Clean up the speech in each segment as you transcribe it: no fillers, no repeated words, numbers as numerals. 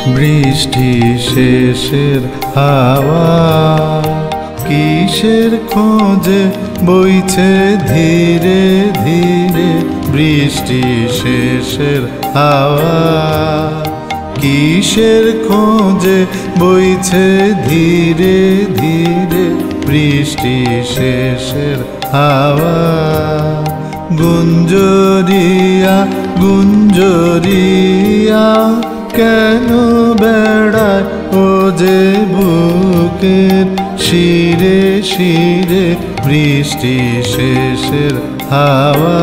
বৃষ্টি শেষের হাওয়া কিসের খোঁজে বইছে ধীরে ধীরে। বৃষ্টি শেষের হাওয়া কিসের খোঁজে বইছে ধীরে ধীরে। বৃষ্টি শেষের হাওয়া গুঞ্জরিয়া গুঞ্জরিয়া কেন বেড়ায় ও যে বুকের শিরে শিরে। বৃষ্টি শেষের হাওয়া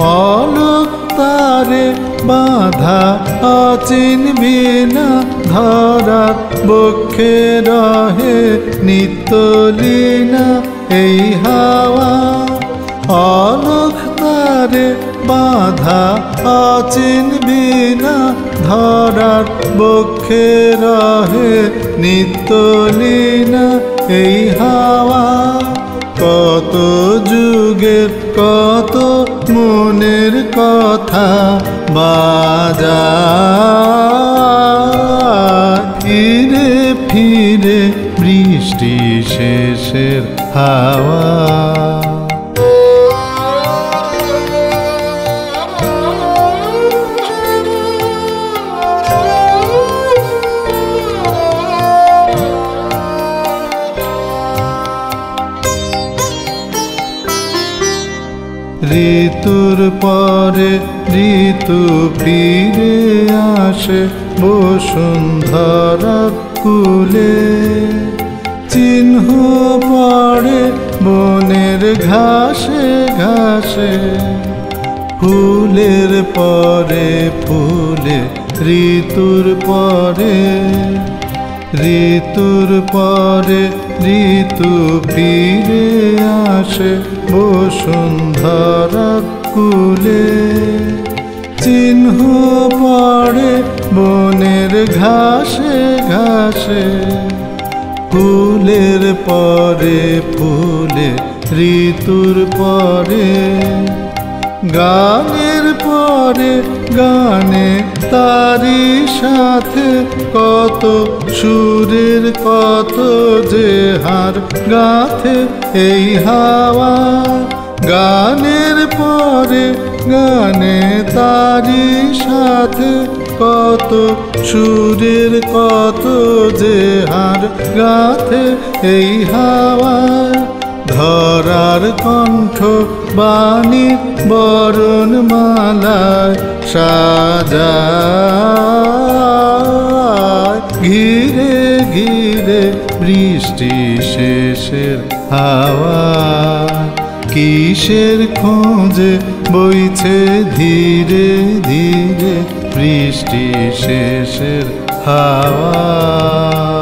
অলোক তারে বাঁধা অচিনবি না। ধরার বক্ষে রহে নিত্যলীনা এই হাওয়া। অলোক তারে বাঁধা অচিনবি না। ধরার বক্ষে রহে নিত্যলীনা এই হাওয়া। কত যুগের কত মনের কথা বাজায় ফিরে ফিরে। বৃষ্টি শেষের হাওয়া ঋতুর পরে ঋতু ফিরে আসে বসুন্ধরার কুলে। চিহ্ন পড়ে বনের ঘাসে ঘাসে। ফুলের পরে ফুলে ঋতুর পরে ঋতুর পরে ঋতু ফিরে আসে বসুন্ধরার কুলে। চিহ্ন পড়ে বনের ঘাসে ঘাসে। ফুলের পরে ফুলে ঋতুর পরে গানের পরে গানে তারি সাথে। কত সুরের কত যে হার গাথে এই হাওয়া। গানের পরে গানে তারি সাথে। কত সুরের কত যে হার গাথে এই হাওয়া। ধরার কণ্ঠ বাণী বরণ মালায় সাজায় ঘিরে ঘিরে। বৃষ্টি শেষের হাওয়া কিসের খোঁজে বইছে ধীরে ধীরে। বৃষ্টি শেষের হাওয়া।